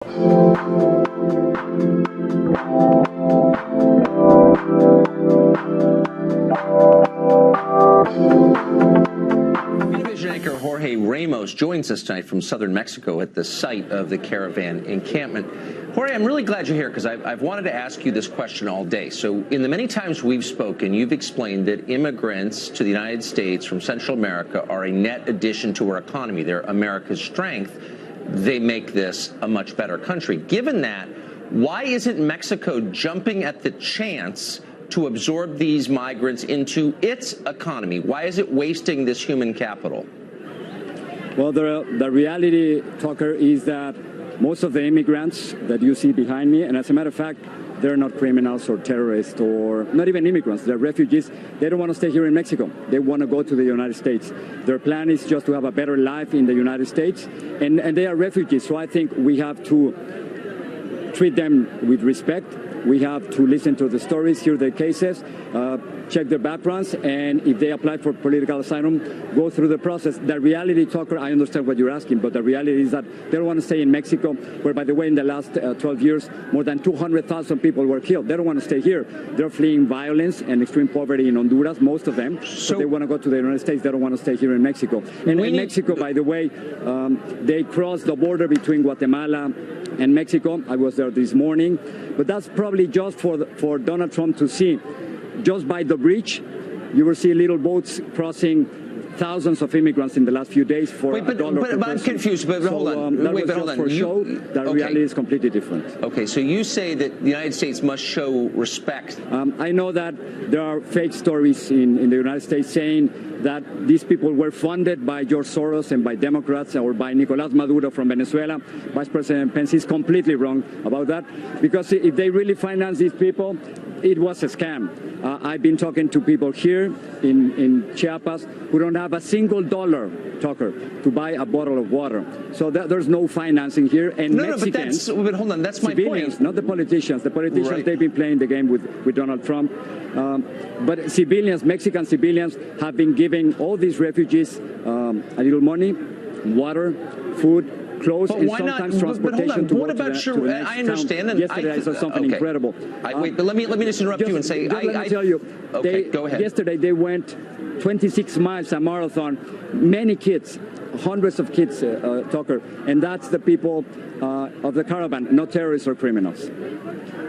Anchor Jorge Ramos joins us tonight from southern Mexico at the site of the caravan encampment. Jorge, I'm really glad you're here because I've wanted to ask you this question all day. So in the many times we've spoken, you've explained that immigrants to the United States from Central America are a net addition to our economy. They're America's strength. They make this a much better country. Given that, why isn't Mexico jumping at the chance to absorb these migrants into its economy? Why is it wasting this human capital? Well, the reality, Tucker, is that most of the immigrants that you see behind me, and as a matter of fact, they're not criminals or terrorists or not even immigrants. They're refugees. They don't want to stay here in Mexico. They want to go to the United States. Their plan is just to have a better life in the United States, and they are refugees. So I think we have to treat them with respect. We have to listen to the stories, hear their cases, check their backgrounds, and if they apply for political asylum, go through the process. The reality, Tucker, I understand what you're asking, but the reality is that they don't want to stay in Mexico, where, by the way, in the last 12 years, more than 200,000 people were killed. They don't want to stay here. They're fleeing violence and extreme poverty in Honduras, most of them. So they want to go to the United States. They don't want to stay here in Mexico. And in Mexico, by the way, they crossed the border between Guatemala and Mexico. I was there this morning. But that's probably just for Donald Trump to see. Just by the bridge, you will see little boats crossing thousands of immigrants in the last few days for $1 per person. I'm confused, but hold on. That was just for show. The reality is completely different. Okay, so you say that the United States must show respect. I know that there are fake stories in the United States saying that these people were funded by George Soros and by Democrats or by Nicolás Maduro from Venezuela. Vice President Pence is completely wrong about that, because if they really finance these people, it was a scam. I've been talking to people here in Chiapas who don't have a single dollar, Tucker, to buy a bottle of water. So there's no financing here. And Mexicans, but hold on, that's my point. Not the politicians. The politicians, right. They've been playing the game with Donald Trump. But civilians, Mexican civilians, have been giving all these refugees a little money, water, food, clothes, and sometimes transportation to what about to the next I understand. town. And yesterday I saw something incredible. Wait, but let me just interrupt you and say, let me tell you. Okay, go ahead. Yesterday they went 26 miles, a marathon. Many kids, hundreds of kids, Tucker, and that's the people of the caravan, not terrorists or criminals.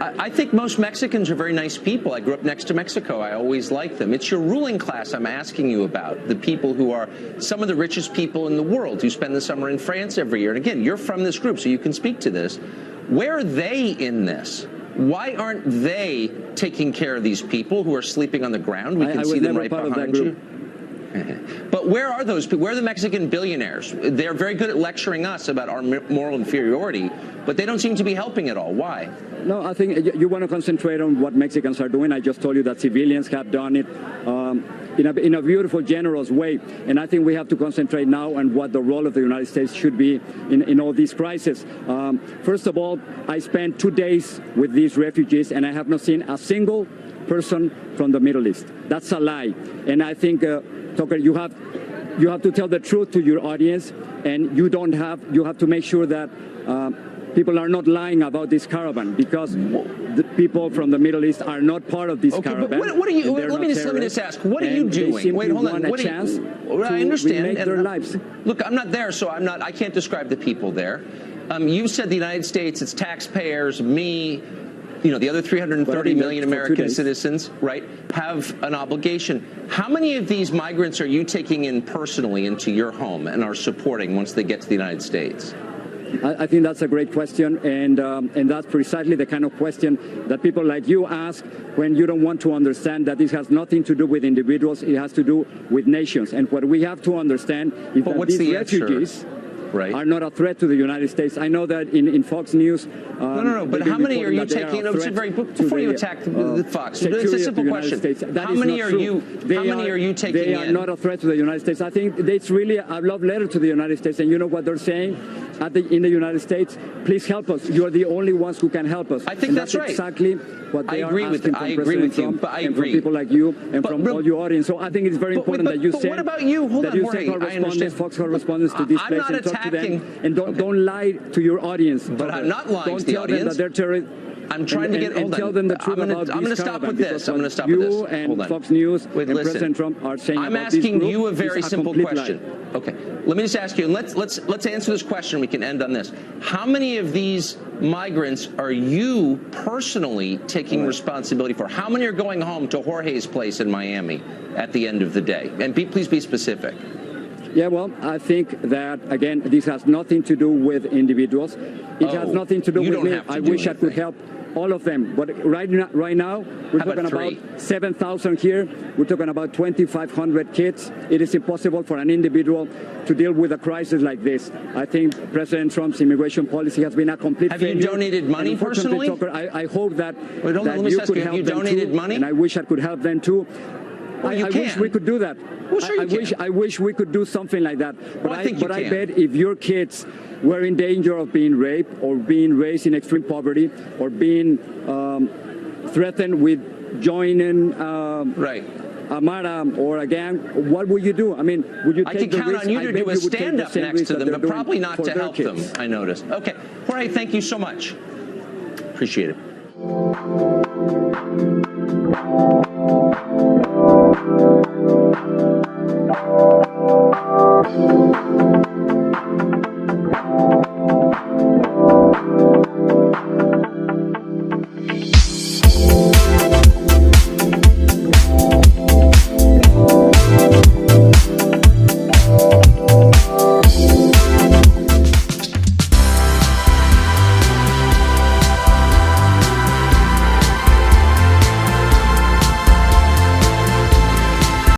I think most Mexicans are very nice people. I grew up next to Mexico. I always liked them. It's your ruling class I'm asking you about, the people who are some of the richest people in the world who spend the summer in France every year. And again, you're from this group, so you can speak to this. Where are they in this? Why aren't they taking care of these people who are sleeping on the ground? We can see them right behind you. But where are those people? Where are the Mexican billionaires? They're very good at lecturing us about our moral inferiority, but they don't seem to be helping at all. Why? No, I think you want to concentrate on what Mexicans are doing. I just told you that civilians have done it in a beautiful, generous way. And I think we have to concentrate now on what the role of the United States should be in all these crises. First of all, I spent 2 days with these refugees, and I have not seen a single person from the Middle East. That's a lie. And I think, Tucker, you have to tell the truth to your audience, and you have to make sure that people are not lying about this caravan, because the people from the Middle East are not part of this caravan. But what are you? Let me just ask. What are you doing? Wait, hold on. What chance I understand. Remake their lives. Look, I'm not there, so I can't describe the people there. You said the United States, its taxpayers, me, the other 330 million American citizens, right, have an obligation. How many of these migrants are you taking in personally into your home and are supporting once they get to the United States? I think that's a great question, and that's precisely the kind of question that people like you ask when you don't want to understand that this has nothing to do with individuals, it has to do with nations. And what we have to understand is that these refugees are not a threat to the United States. I know that in Fox News... No, but how many are you taking... Before you attack the Fox, it's a simple question. How many are you taking in? They are not a threat to the United States. I think it's really a love letter to the United States. And you know what they're saying in the United States? Please help us. You're the only ones who can help us. I think that's right. Exactly what they are asking from President Trump and from people like you and from all your audience. So I think it's very important that you send... What about you? Hold on, Jorge. I understand. Fox correspondents to this place and talk attacking. them, and don't lie to your audience. But I'm not lying to the Don't tell them that they're terrorists. I'm trying to get. And tell them the truth about I'm going to stop with this. I'm going to stop you with this. and Fox News and listen. President Trump are saying I'm about this asking group you a very is simple complete question. lie. Okay, let me just ask you, and let's answer this question. We can end on this. How many of these migrants are you personally taking responsibility for? How many are going home to Jorge's place in Miami at the end of the day? And please be specific. Yeah, well, I think that, again, this has nothing to do with individuals. It has nothing to do with me. I wish I could help all of them. But right now, we're talking about 7,000 here. We're talking about 2,500 kids. It is impossible for an individual to deal with a crisis like this. I think President Trump's immigration policy has been a complete failure. Have you donated money personally? Tucker, I hope that, Wait, that you could help them too, money? and I wish I could help them too. Well, I wish we could do that. Well, sure I wish we could do something like that. But I I bet if your kids were in danger of being raped or being raised in extreme poverty or being threatened with joining Amara or a gang, what would you do? I mean, would you take the risk? I can count on you to do a stand-up next to them, but probably not to help them, I noticed. Okay. Jorge, thank you so much. Appreciate it.